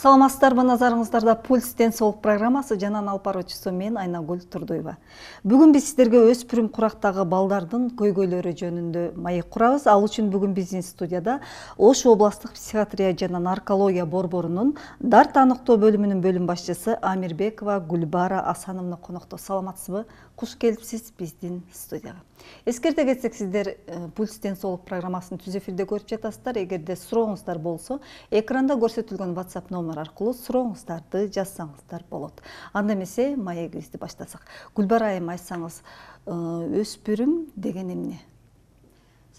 Саламатсыздарбы, назарыңыздарда Пульс денсаулык программасы жанан алып баруучусу мен Айнагүл Турдуева. Бүгүн биз сиздерге өспүрүм курактагы балдардын көйгөйлөрү жөнүндө маек курабыз. Ал үчүн бүгүн биздин студияда Ош областык психиатрия жана наркология борборунун дарт аныктоо бөлүмүнүн бөлүм башчысы Амирбекова Гүлбара Асановна конокто. Саламатсызбы? Куш келипсиз биздин студияга. Эскерте кетсек, сиздер Пульс денсаулык программасын түз эфирде көрүп жатасыздар. Эгерде сурооңуздар болсо, экранда көрсөтүлгөн WhatsApp номер аркылуу сурооңуздарды жазсаңыздар болот. Анда эмесе маегибизди баштасак. Гүлбара айым, айтсаңыз, өспүрүм деген эмне?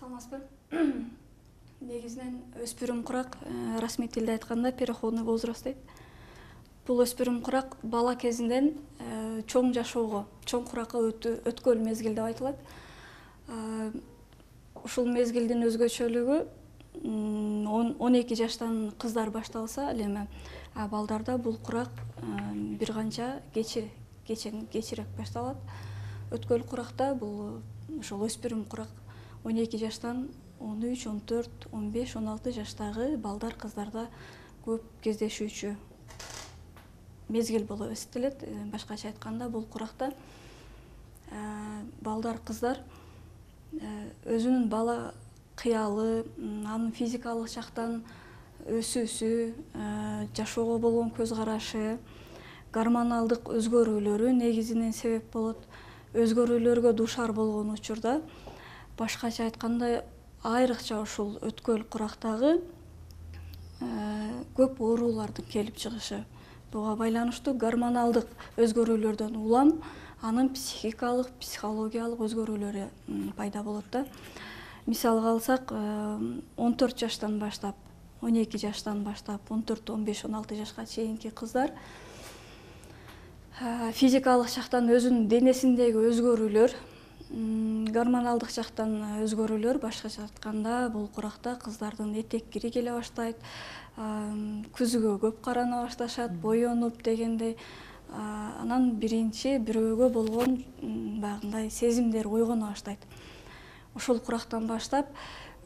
Саламатсызбы? Негизинен өспүрүм курак, расмий тилде айтканда, переходный возраст дейт. Бул өспүрүм курак бала кезинен чоң жашоого, чоң куракка өткөн мезгил деп айтылат. Ушул мезгилдин өзгөчөлүгү 12 жаштан кыздар башталса, ал эми балдарда бул курак бир канча кечирээк башталат. Өткөл куракта бул ошол өспүрүм курак 12 жаштан 13, 14, 15, 16 жаштагы балдар, кыздарда көп кездешүүчү мезгил болуп эсептелет. Башкача айтканда, бул куракта балдар, кыздар өзүнүн бала кыялы, анын физикалык жактан өсүүсү, жашоого болгон көз карашы, гормоналдык өзгөрүүлөрү негизинен себеп болот. Өзгөрүүлөргө дуушар болгон учурда, башкача айтканда, айрыкча ушул өткөл курактагы көп оорулардын келип чыгышы. Буга байланыштуу гормоналдык өзгөрүүлөрдөн улам анын психикалык, психологиялык өзгөрүүлөрү пайда болот да. Мисалга алсак, 14 жаштан баштап, 12 жаштан баштап, 14, 15, 16 жашка чейинки кыздар физикалык жактан өзүнүн денесиндеги өзгөрүүлөр, гормоналдык жактан өзгөрүүлөр, башкача айтканда, бул куракта кыздардын этек кири келе баштайт, күзгө көп карана башташат, боенуп дегендей. Анан биринчи бирөөгө болгон багындай сезимдер ойгоно баштайт. Ошол курактан баштап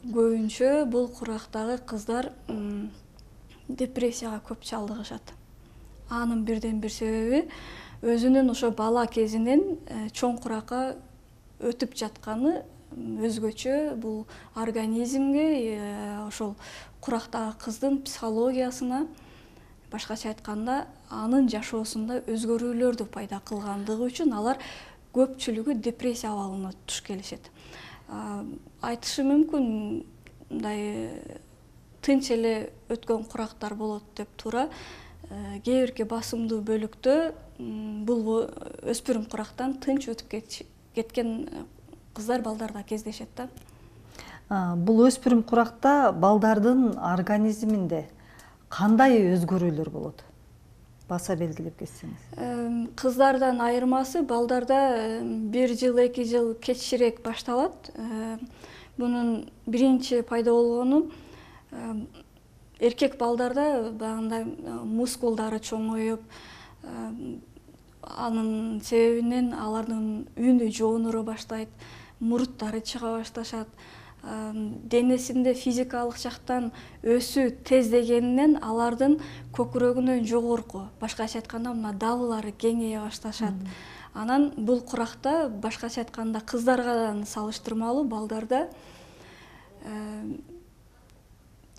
көбүнчө бул курактагы кыздар депрессияга көп чалдыгышат. Анын бирден бир себеби өзүнүн ошо бала кезинен чоң куракка өтүп жатканы өзгөчө бул организмге, ошол курактагы кыздын психологиясына, башкача айтканда, анын жашоосунда өзгөрүүлөрдү пайда кылгандыгы үчүн алар көпчүлүгү депрессия абалына туш келишет. Айтышы мүмкүн, мындай тынч эле өткөн курактар болот деп туура. Кээ бирки басымдуу бөлүктө бул өспүрүм курактан тынч өтүп кеткен кыздар, балдар да кездешет да. Бул өспүрүм куракта балдардын организминде кандай өзгөрүүлөр болот? Баса белгилеп кетсеңиз. Кыздардан айырмасы, балдарда 1 жыл, 2 жыл кечирээк башталат. Мунун биринчи пайда болгону эркек балдарда багындай мускулдары чоңоюп, анын себебинен алардын үнү жоонура баштайт, муруттары чыга башташат. Денесинде физикалык жактан өсүү тездегенинен алардын көкүрөгүнөн жогорку, башкача айтканда, мына дабылары кеңейе башташат. Анан бул куракта, башкача айтканда, кыздарга салыштырмалуу балдарда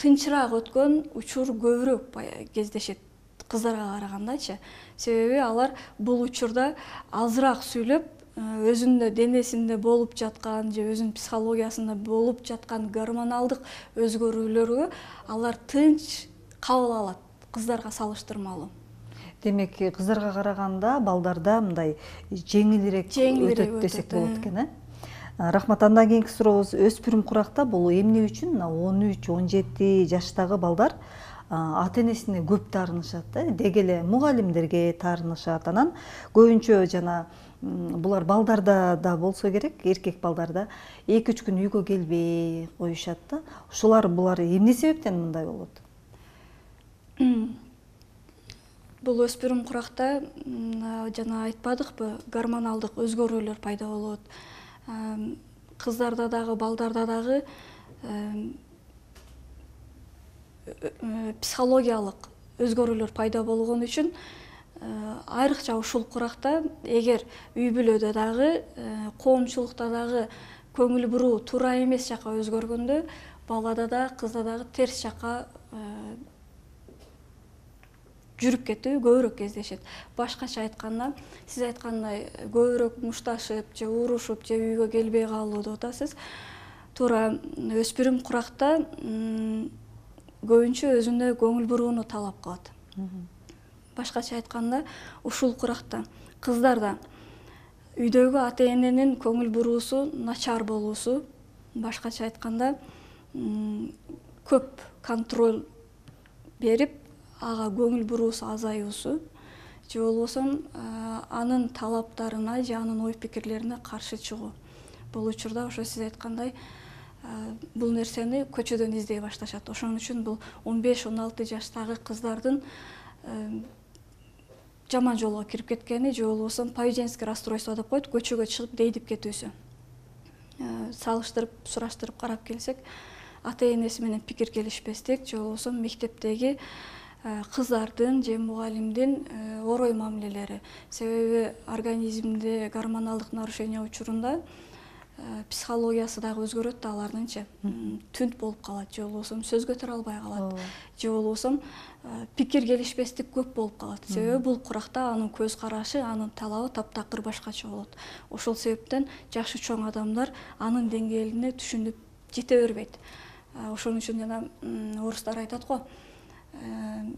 тынчыраак өткөн учур көбүрөөк кездешет кыздарга карагандачы. Себеби алар бул учурда азыраак сүйлөп, өзүнүн денесинде болуп жаткан же өзүнүн психологиясында болуп жаткан гормоналдык өзгөрүүлөргө алар тынч кабыл алат, кыздарга салыштырмалуу. Демек, кыздарга караганда балдарда мындай жеңилирээк өтөт десек болот экен, Рахмат. Андан кийинки сурообуз, өспүрүм куракта бул эмне үчүн 13-17 жаштагы балдар ата-энесине көп таарынышат, деги эле мугалимдерге таарынышат. Анан көбүнчө жана булар балдарда да болсо керек, эркек балдарда 2-3 күн үйгө келбей коюшат да. Ушулар булар эмне себептен мындай болот? Бул өспүрүм куракта жана айтпадыкпы, гормоналдык өзгөрүүлөр пайда болот. Кыздарда дагы, балдарда дагы психологиялык өзгөрүүлөр пайда болгон үчүн айрыкча ушул куракта эгер үй бүлөдө дагы коомчулукта дагы көңүл буруу туура эмес жака өзгөргөндө балада да кызда дагы терс жака жүрүп кетүү көбүрөөк кездешет. Башкача айтканда, сиз айткандай көбүрөөк мушташып же урушуп же үйгө келбей калуу деп атасыз. Туура өспүрүм куракта көбүнчө өзүнө көңүл бурууну талап кылат. Башкача айтканда, ушул куракта кыздарда үйдөгү ата-эненин көңүл буруусу начар болуусу, башкача айтканда көп контроль берип, ага көңүл буруусу азаюусу, же болбосо анын талаптарына же анын ой пикирлерине каршы чыгуу. Бул учурда ошо сиз айткандай бул нерсени көчөдөн издей башташат. Ошон үчүн бул 15-16 жаштагы кыздардын жаман жолго кирип кеткени же болбосо поведенческий расстройство деп коет, көчөгө чыгып дейдип кетүүсү. Салыштырып, сураштырып карап келсек, ата-энеси менен пикир келишпестик же болбосо мектептеги кыздардын же мугалимдин орой мамилелери. Себеби организмде гормоналдык нарушение учурунда психологиясы дагы өзгөрөт да алардынчы. Түнт болуп калат, же болбосо сөз көтөрө албай калат, же болбосо пикир келишпестик көп болуп калат. Себеби бул куракта анын көз карашы, анын талабы таптакыр башкача болот. Ошол себептен жашы чоң адамдар анын деңгээлине түшүнүп жете бербейт. Ошон үчүн жана орустар айтат го,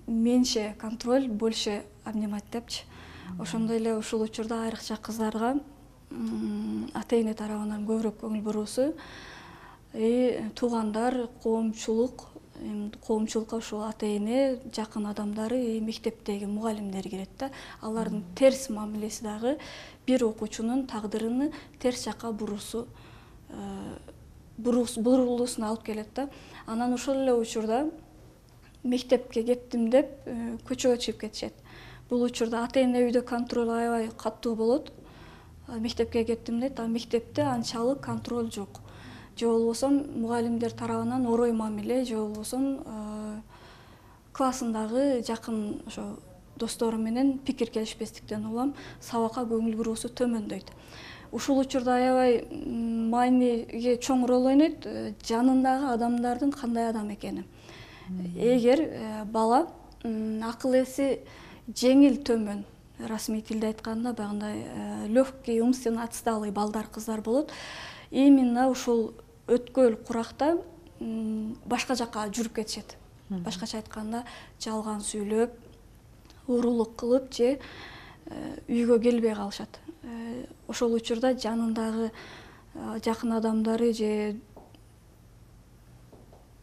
меньше контроль, больше обнимать депчи. Ошондой эле ушул учурда айрыкча кыздарга ата-эне тарабынан көбүрөөк көңүл буруусу, туугандар, коомчулукка ушул ата-эне, жакын адамдары, мектептеги мугалимдер кирет да. Алардын терс мамилеси дагы бир окуучунун тагдырын терс жака бурулуусуна алып келет да. Анан ошол эле учурда мектепке кеттим деп көчөгө чыгып кетишет. Бул учурда ата-эне үйдө контроль аябай катуу болот. Мектепке кеттим дейт, а мектепте анчалык контроль жок. Же болбосо мугалимдер тарабынан орой мамиле, же болбосо классындагы жакын ошо достору менен пикир келишпестиктен улам сабакка көңүл буруусу төмөндөйт. Ушул учурда аябай мааниге чоң роль ойнойт жанындагы адамдардын кандай адам экени. Эгер бала акыл эси жеңил төмөн, расмий тилде айтканда баягындай легкий, умственно отсталый балдар, кыздар болот. Именно ушул өткөл куракта башка жака жүрүп кетишет. Башкача айтканда жалган сүйлөп, уурулук кылып же үйгө келбей калышат. Ошол учурда жанындагы жакын адамдары же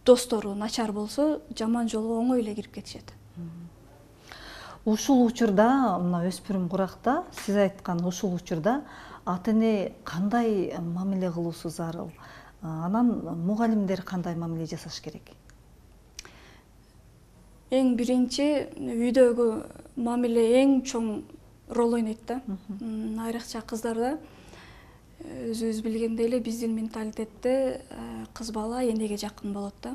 достору начар болсо, жаман жолго оңой эле кирип кетишет. Ушул учурда, мына өспүрүм куракта, сиз айткан ушул учурда ата-эне кандай мамиле кылуусу зарыл? Анан мугалимдер кандай мамиле жасаш керек? Эң биринчи үйдөгү мамиле эң чоң роль ойнойт да. Айрыкча кыздарда өзүбүз билгендей эле биздин менталитетте кыз бала энеге жакын болот да.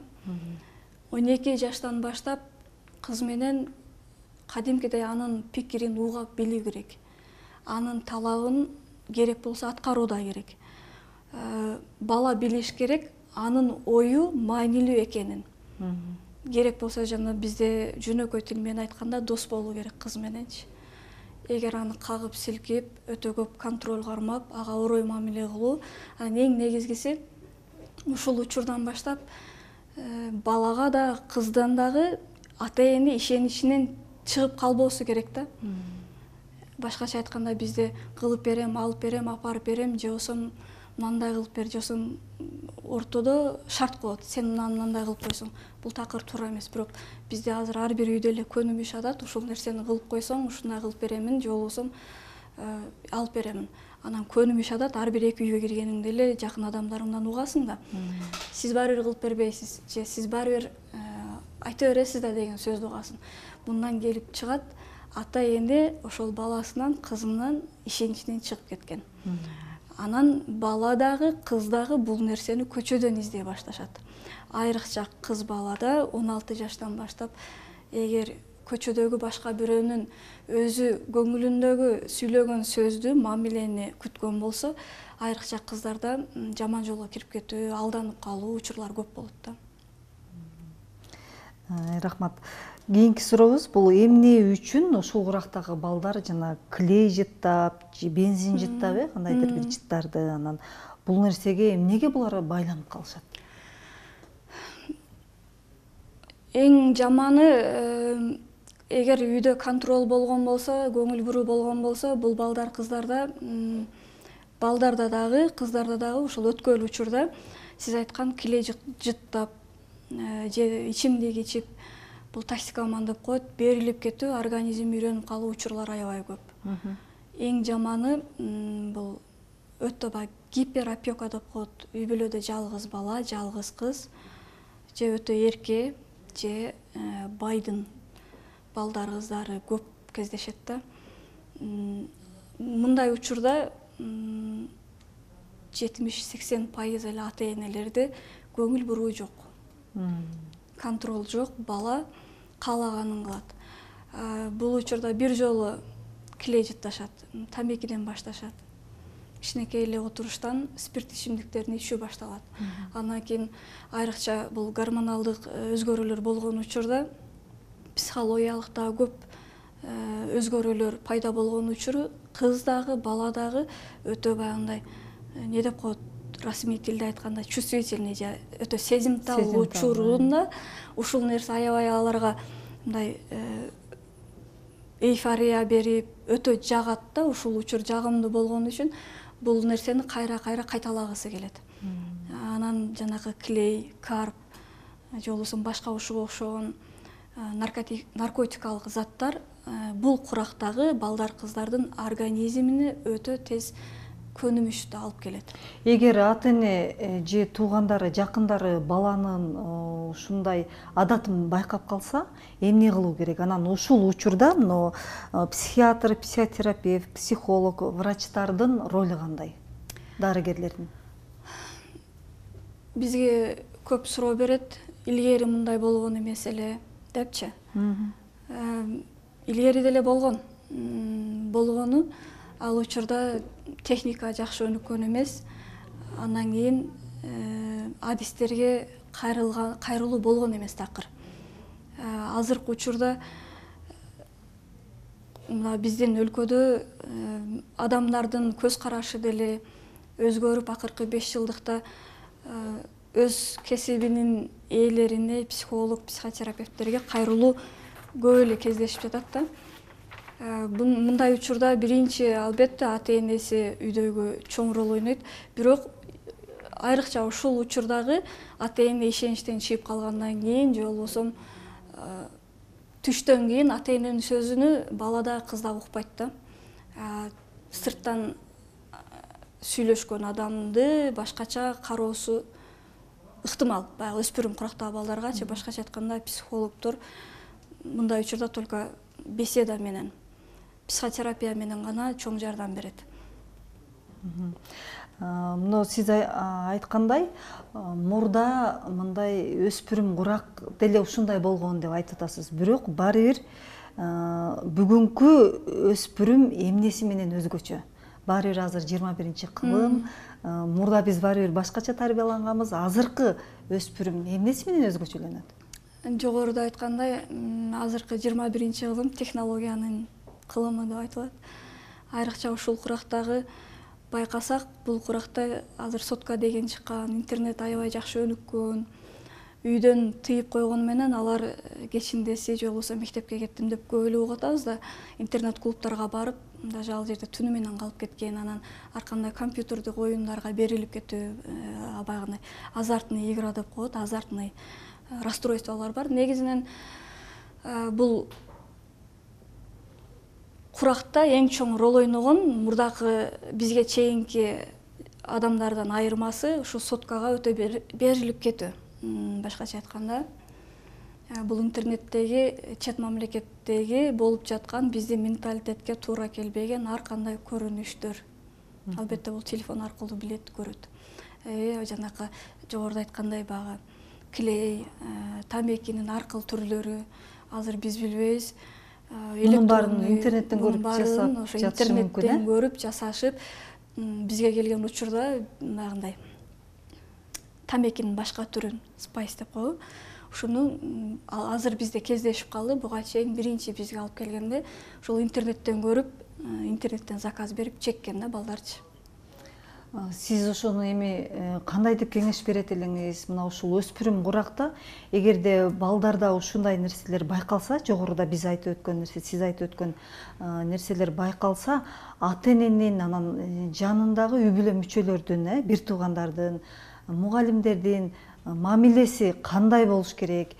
12 жаштан баштап кыз менен кадимкидей анын пикирин угап билүү керек. Анын талабын керек болсо аткаруу да керек. Бала билиш керек, анын ою маанилүү экенин. Керек болсо жана бизде жөнөкөй тил менен айтканда дос болуу керек кыз мененчи. Эгер аны кагып силкип, өтө көп контроль кармап, ага орой мамиле кылуу, анан эң негизгиси ушул учурдан баштап балага да, кыздан дагы ата-эне ишеничинен чыгып калбоосу керек да. Башкача айтканда бизде кылып берем, алып берем, апарып берем, же болбосо мындай кылып бер, же болбосо ортодо шарт коет. Сен мындай кылып койсоң, бул такыр туура эмес. Бирок бизде азыр ар бир үйдө эле көнүмүш адат, ушул нерсени кылып койсоң, ушундай кылып беремин, же болбосо алып беремин. Анан көнүмүш адат, ар бир эки үйгө киргениңде эле жакын адамдарыңдан угасың да. Сиз баары бир кылып бербейсиз, же сиз баары бир айта бересиз да деген сөздү угасың. Мындан келип чыгат, ата-эне ошол баласынан, кызынан ишеничинен чыгып кеткен. Анан бала дагы, кыз дагы бул нерсени көчөдөн издей башташат. Айрыкча кыз балада 16 жаштан баштап эгер көчөдөгү башка бирөөнүн өзү көңүлүндөгү сүйлөгөн сөздү, мамилени күткөн болсо, айрыкча кыздарда жаман жолго кирип кетүү, алданып калуу учурлар көп болот да. Рахмат. Кийинки сурообуз бул эмне үчүн ушул курактагы балдар жана клей жыттап, же бензин жыттап, кандайдыр бир жыттарды, анан бул нерсеге эмнеге булар байланып калышат? Эң жаманы, эгер үйдө контроль болгон болсо, көңүл буруу болгон болсо, бул балдар кыздарда, балдарда дагы, кыздарда дагы ушул өткөн учурда сиз айткан клей жыттап, же ичимдик ичип, бул токсикоман деп коет, берилип кетүү, организм үйрөнүп калуу учурлары аябай көп. Эң жаманы бул өтө гиперопека деп коет, үй бүлөдө жалгыз бала, жалгыз кыз, же өтө эрке, же байдын балдар, кыздары көп кездешет да. Мындай учурда 70-80% эле ата-энелерде көңүл буруу жок. Контроль жок, бала каалаганын кылат. Бул учурда бир жолу клей жытташат, тамекиден башташат. Кичинекей эле отуруштан спирт ичимдиктерин ичүү башталат. Андан кийин айрыкча бул гормоналдык өзгөрүүлөр болгон учурда психологиялык дагы көп өзгөрүүлөр пайда болгон учуру кыз дагы, бала дагы өтө баягындай, не деп коет, расмий тилде айтканда чувствительный, же өтө сезимтал учурунда ушул нерсе аябай аларга мындай эйфория берип, өтө жагат да. Ушул учур жагымдуу болгон үчүн бул нерсени кайра-кайра кайталагысы келет. Анан жанагы клей, карп, же болбосо башка ушуга окшогон наркотикалык заттар бул курактагы балдар, кыздардын организмине өтө тез көнүмүштү алып келет. Эгер ата-эне же туугандары, жакындары баланын ушундай адатын байкап калса, эмне кылуу керек? Анан ушул учурда психиатр, психотерапевт, психолог, врачтардын ролу кандай? Дарыгерлердин? Бизге көп суроо берет, илгери мындай болгон эмес эле депчи. Илгери деле болгону, ал учурда техника жакшы өнүккөн эмес. Андан кийин адистерге кайрылуу болгон эмес такыр. Азыркы учурда биздин өлкөдө адамдардын көз карашы деле өзгөрүп, акыркы 5 жылдыкта өз кесибинин ээлерине, психолог, психотерапевттерге кайрылуу көп эле кездешип жатат да. Мындай учурда биринчи албетте ата-энеси үйдөгү чоң роль ойнойт. Бирок айрыкча ушул учурдагы ата-эне ишеничтен чыгып калгандан кийин, же болбосо түштөн кийин ата-эненин сөзүнү бала да, кыз да укпайт да. Сырттан сүйлөшкөн адамды башкача кароосу ыктымал. Баягы өспүрүм курактагы балдаргачы, башкача айтканда психологдор мындай учурда только беседа менен, психотерапия менен гана чоң жардам берет. Сиз айткандай, мурда мындай өспүрүм курак деле ушундай болгон деп айтып атасыз. Бирок баары бир бүгүнкү өспүрүм эмнеси менен өзгөчө. Баары бир азыр 21-кылым, мурда биз баары бир башкача тарбияланганбыз. Азыркы өспүрүм эмнеси менен өзгөчөлөнөт? Жогоруда айткандай, азыркы 21-кылым технологиянын кылымы деп айтылат. Айрыкча ушул курактагы байкасак, бул куракта азыр сотка деген чыккан, интернет аябай жакшы өнүккөн. Үйдөн тыйып койгону менен алар кечиндеси же болбосо мектепке кеттим деп көп эле угуп атабыз да, интернет клубтарга барып, даже ал жерде түнү менен калып кеткен, анан ар кандай компьютердик оюндарга берилип кетүү, баягындай азартный игра деп коет, азартный расстройстволор бар. Негизинен бул куракта эң чоң роль ойногон мурдакы бизге чейинки адамдардан айырмасы ушу соткага өтө берилип кетүү. Башкача айтканда, бул интернеттеги, чет мамлекеттеги болуп жаткан биздин менталитетке туура келбеген ар кандай көрүнүштөр. Албетте бул телефон аркылуу билет, көрөт. Жанакы жогоруда айткандай баягы клей, тамекинин ар кыл түрлөрү, азыр биз билбейбиз. Мунун баарын интернеттен көрүп жасап жатышы мүмкүн, интернеттен көрүп жасашып, бизге келген учурда мындай тамекинин башка түрүн спайс деп коебу. Ушуну азыр бизде кездешип калды. Буга чейин биринчи бизге алып келгенде ошол интернеттен көрүп, интернеттен заказ берип чеккен да балдарчы. Сиз ошону эми кандайдып кеңеш берет элеңиз? Мына ушул өспүрүм куракта эгерде балдарда ушундай нерселер байкалса, жогоруда биз айтып өткөн нерсе, сиз айтып өткөн нерселер байкалса, ата эненин анан жанындагы үй бүлө мүчөлөрдүн, бир туугандардын, мугалимдердин мамилеси кандай болуш керек?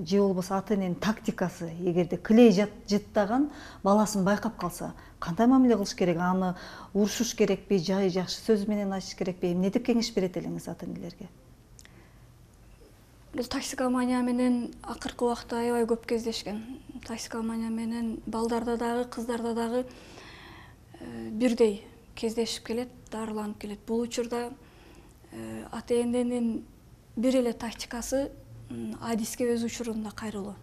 Же болбосо ата эненин тактикасы, эгерде килей жыттаган баласын байкап калса, кандай мамиле кылыш керек? Аны урушуш керекпи, жакшы сөз менен айтыш керекпи? Эмнетип кеңеш берет элеңиз ата энелерге? Бул токсикомания менен акыркы убакта аябай көп кездешкен. Токсикомания менен балдарда дагы, кыздарда дагы бирдей кездешип келет, дарыланып келет. Бул учурда ата эненин бир эле тактикасы адиске өз учурунда кайрылуу.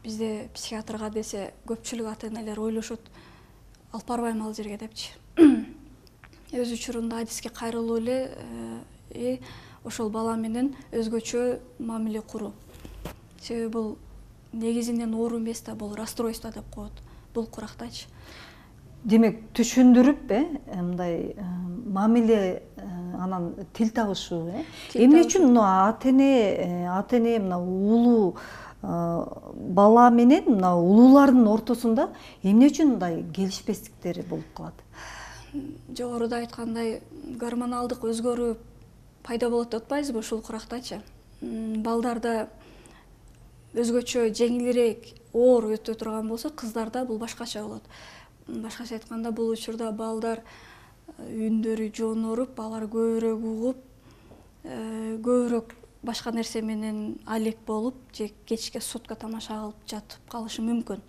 Бизде психиатрга десе көпчүлүк ата энелер ойлошот, алып барбайм ал жерге депчи. Өз учурунда адиске кайрылуу эле ошол бала менен өзгөчө мамиле куруу. Себеби бул негизинен оору эмес да, бул расстройство деп коет бул курактачы. Демек түшүндүрүп, мындай мамиле, анан тил табышуу, эмне үчүн мына ата эне мына улуу бала менен мына улуулардын ортосунда эмне үчүн мындай келишпестиктер болуп калат? Жогоруда айткандай, гормоналдык өзгөрүү пайда болот деп атпайбызбы ушул курактачы? Балдарда өзгөчө жеңилирээк оор өтө турган болсо, кыздарда бул башкача болот. Башкача айтканда, бул учурда балдар үндөрү жоноруп, алар көбүрөөк угуп, көбүрөөк башка нерсе менен алек болуп, же кечке сотка тамаша кылып жатып калышы мүмкүн.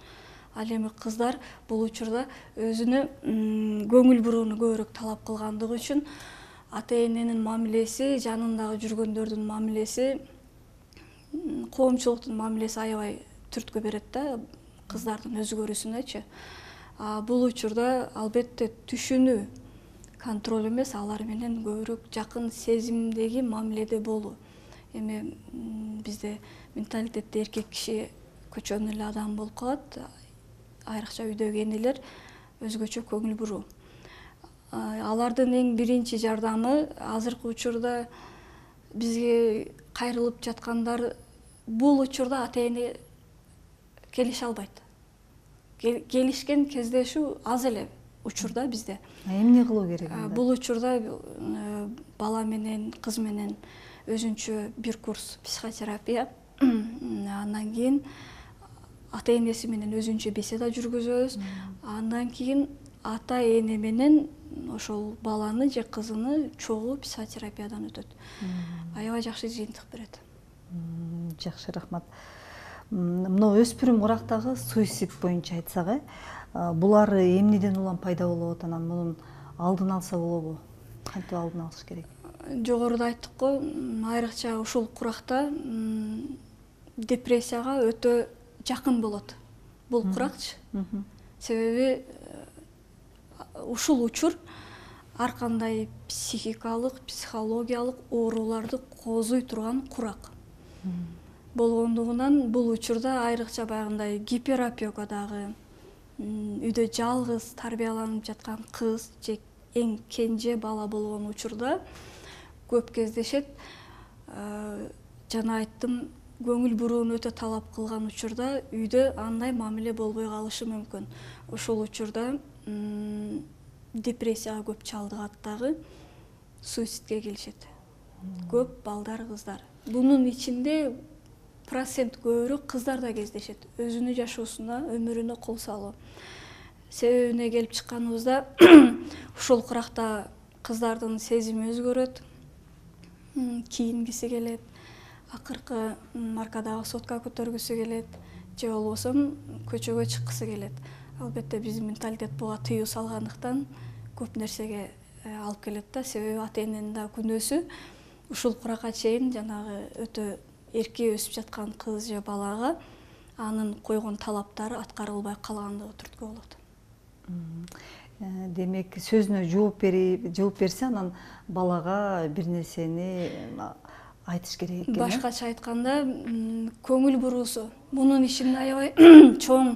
Ал эми кыздар бул учурда өзүнө көңүл бурууну көбүрөөк талап кылгандыгы үчүн ата эненин мамилеси, жанындагы жүргөндөрдүн мамилеси, коомчулуктун мамилеси аябай түрткү берет да кыздардын өзгөрүүсүнөчү. Бул учурда албетте түшүнүү, контроль эмес, алар менен көбүрөөк жакын сезимдеги мамиледе болуу. Эми бизде менталитетте эркек киши көчөнүн эле адам болуп калат, айрыкча үйдөгү энелер өзгөчө көңүл буруу. Алардын эң биринчи жардамы азыркы учурда бизге кайрылып жаткандар, бул учурда ата эне келише албайт. Келишкен кездешүү аз эле учурда бизде. Эмне кылуу керек? Бул учурда бала менен, кыз менен өзүнчө бир курс психотерапия, андан кийин ата энеси менен өзүнчө беседа жүргүзөбүз. Андан кийин ата эне менен ошол баланы же кызыны чогуу психотерапиядан өтөт. Аябай жакшы жыйынтык берет. Жакшы, рахмат. Мына өспүрүм курактагы суицид боюнча айтсак, булар эмнеден улам пайда болот, анан мунун алдын алса болобу? Кантип алдын алыш керек? Жогоруда айттык го, айрыкча ушул куракта депрессияга өтө жакын болот бул куракчы. Себеби ушул учур ар кандай психикалык, психологиялык ооруларды козуй турган курак болгондугунан бул учурда айрыкча баягындай гиперопекадагы, үйдө жалгыз тарбияланып жаткан кыз же эң кенже бала болгон учурда көп кездешет. Жана айттым, көңүл бурууну өтө талап кылган учурда үйдө андай мамиле болбой калышы мүмкүн. Ошол учурда депрессияга көп чалдыгат дагы суицидке келишет. Көп балдар, кыздар. Бунун ичинде процент көбүрөөк кыздарда кездешет. Өзүнүн жашоосуна, өмүрүнө кол салуу. Себебине келип чыкканыбызда, ушул куракта кыздардын сезими өзгөрөт, кийингиси келет, акыркы маркадагы сотка көтөргүсү келет, же болбосо көчөгө чыккысы келет. Албетте биздин менталитет буга тыюу салгандыктан көп нерсеге алып келет да, себеби ата эненин да күнөөсү ушул куракка чейин жанагы өтө эрке өсүп жаткан кыз же балага анын койгон талаптары аткарылбай калгандыгы түрткү болот. Демек сөзүнө жооп берсе анан балага бир нерсени айтыш керек экен. Башкача айтканда, көңүл буруусу мунун ишине аябай чоң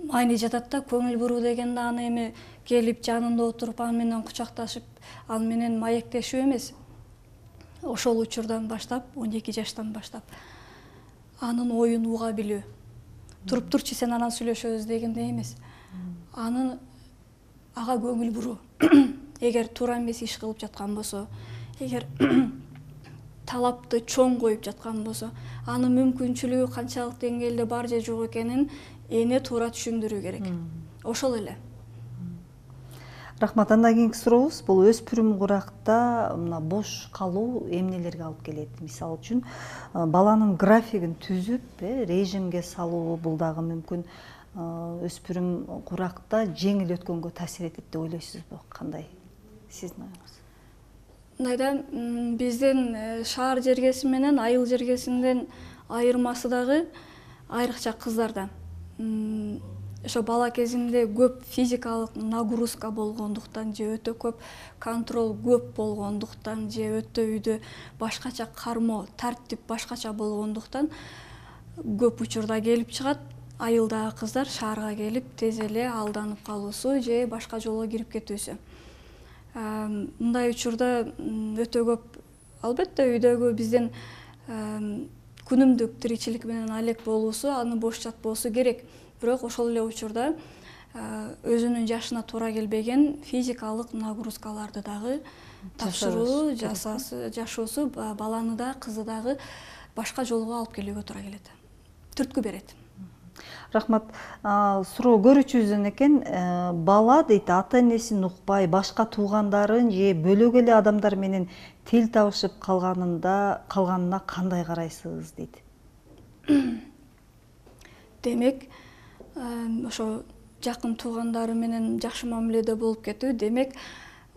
майны жатат да. Көңүл буруу дегенде аны эми келип жанында отуруп аны менен кучакташып, аны менен маектешүү эмес. Ошол учурдан баштап, 12 жаштан баштап анын оюн уга билүү. Туруп турчу сен анан сүйлөшөбүз дегендей эмес. Ага көңүл буруу. Эгер туура эмес иш кылып жаткан болсо, эгер талапты чоң коюп жаткан болсо, анын мүмкүнчүлүгү канчалык деңгээлде бар же жок экенин эне туура түшүндүрүү керек. Ошол эле. Рахмат. Андан кийинки сурообуз бул өспүрүм куракта мына бош калуу эмнелерге алып келет? Мисалы үчүн баланын графигин түзүп, режимге салуу бул дагы мүмкүн өспүрүм куракта жеңил өткөнгө таасир этет деп ойлойсузбу? Кандай сиздин оюңуз? Мындайда биздин шаар жергеси менен айыл жергесинден айырмасы дагы айрыкча кыздарда. Ошо бала кезинде көп физикалык нагрузка болгондуктан же өтө көп контроль көп болгондуктан же өтө үйдө башкача кармоо, тартип башкача болгондуктан көп учурда келип чыгат. Айылдагы кыздар шаарга келип тез эле алданып калуусу же башка жолго кирип кетүүсү. Мындай учурда өтө көп, албетте үйдөгү биздин күнүмдүк тиричилик менен алек болуусу, аны бош жатпоосу керек. Бирок ошол эле учурда өзүнүн жашына туура келбеген физикалык нагрузкаларды дагы тапшыруу, жашоосу баланы да, кызды дагы башка жолго алып келүүгө туура келет. Түрткү берет. Рахмат. Суроо көрүүчүбүздөн экен, бала дейт ата энесин укпай, башка туугандарын же бөлөк эле адамдар менен тил табышып калганына кандай карайсыз дейт. Демек, ошо жакын туугандары менен жакшы мамиледе болуп кетүү, демек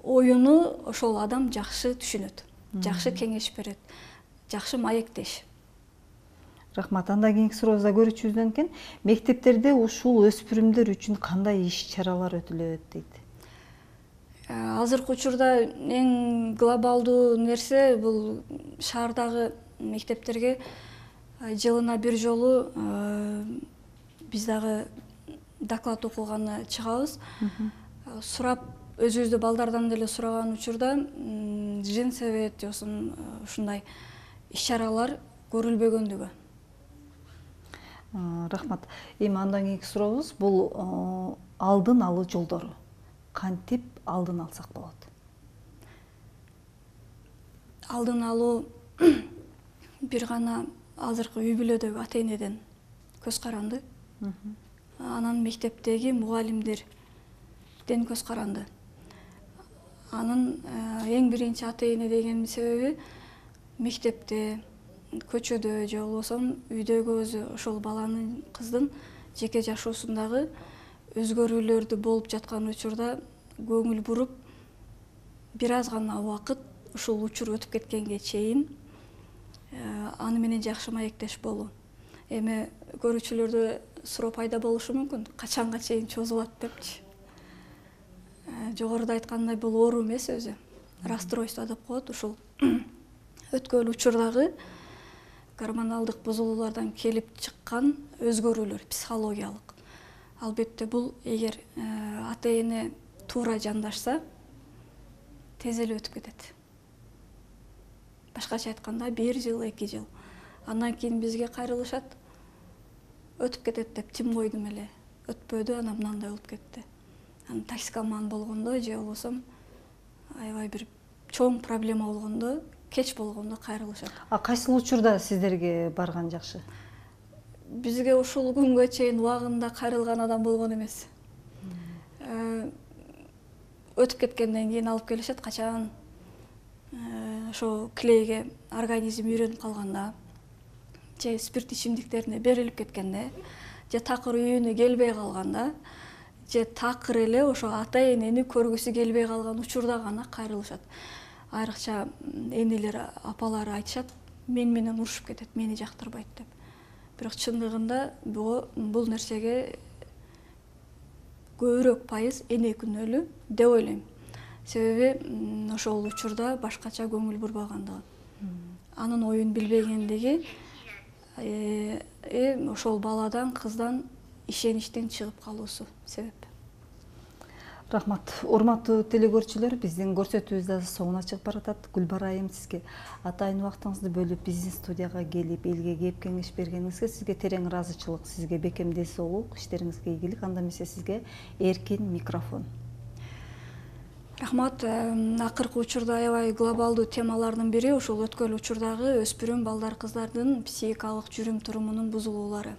оюну ошол адам жакшы түшүнөт, жакшы кеңеш берет, жакшы маектеш. Рахмат. Андан кийинки сурообузда көрүүчүбүздөн экен, мектептерде ушул өспүрүмдөр үчүн кандай иш-чаралар өтүлөт дейт. Азыркы учурда эң глобалдуу нерсе бул шаардагы мектептерге жылына бир жолу биз дагы доклад окуганы чыгабыз. Сурап, өзүбүздү балдардан деле сураган учурда женсовет же ушундай иш-чаралар көрүлбөгөндүгү. Рахмат. Эми андан кийинки сурообуз бул алдын алуу жолдору. Кантип алдын алсак болот? Алдын алуу бир гана азыркы үй бүлөдөгү ата энеден көз каранды. Анан мектептеги мугалимдерден көз каранды. Анын эң биринчи ата эне деген себеби мектепте, көчөдө же болбосо үйдөгү өзү ошол баланын, кыздын жеке жашоосундагы өзгөрүүлөрдү болуп жаткан учурда көңүл буруп, бир аз гана убакыт ушул учур өтүп кеткенге чейин аны менен жакшы маектеш болуу. Эми көрүүчүлөрдө суроо пайда болушу мүмкүн, качанга чейин чозулат депчи. Жогоруда айткандай бул оору эмес өзү, расстройство деп коет. Ушул өткөн учурдагы гормоналдык бузулуулардан келип чыккан өзгөрүүлөр, психологиялык. Албетте бул эгер ата эне туура жандашса, тез эле өтүп кетет. Башкача айтканда 1 жыл, 2 жыл. Андан кийин бизге кайрылышат. Өтүп кетет деп тим койдум эле. Өтпөдү, анан мындай болуп кетти. Анан токсикоман болгондо же болбосо аябай бир чоң проблема болгондо, кеч болгондо кайрылышат. Кайсыл учурда сиздерге барган жакшы? Бизге ушул күнгө чейин убагында кайрылган адам болгон эмес. Өтүп кеткенден кийин алып келишет, качан ошо клейге организм үйрөнүп калганда, же спирт ичимдиктерине берилип кеткенде, же такыр үйүнө келбей калганда, же такыр эле ошо ата энени көргүсү келбей калган учурда гана кайрылышат. Айрыкча энелер, апалар айтышат, мен менен урушуп кетет, мени жактырбайт деп. бирок чындыгында бул нерсеге көбүрөөк пайыз эне күнөөлүү деп ойлойм. Себеби ошол учурда башкача көңүл бурбагандыгы, анын оюн билбегендиги, ошол баладан, кыздан ишеничтен чыгып калуусу себеп. Рахмат. Урматтуу телекөрүүчүлөр, биздин көрсөтүүбүз да соңуна чыгып баратат. Гүлбара айым, сизге атайын убактыңызды бөлүп бизнес студияга келип, элге кеп кеңеш бергениңизге сизге терең ыраазычылык, сизге бекемдей соолук, иштериңизге ийгилик. Анда эмесе сизге эркин микрофон. Рахмат. Акыркы учурда аябай глобалдуу темалардын бири ушул өткөн учурдагы өспүрүм балдар, кыздардын психикалык жүрүм-турумунун бузулуулары.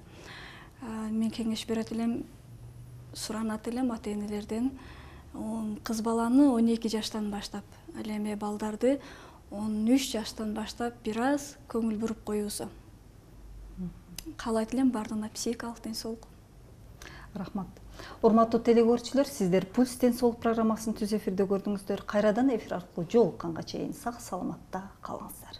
Мен кеңеш берет элем, суранат элем ата-энелерден кыз баланы 12 жаштан баштап, ал эми балдарды 13 жаштан баштап бир аз көңүл буруп коюусу. Каалайт элем бардыгына психикалык ден соолук. Рахмат. Урматтуу телекөрүүчүлөр, сиздер Пульс ден соолук программасын түз эфирде көрдүңүздөр. Кайрадан эфир аркылуу жолукканга чейин сак саламатта калыңыздар.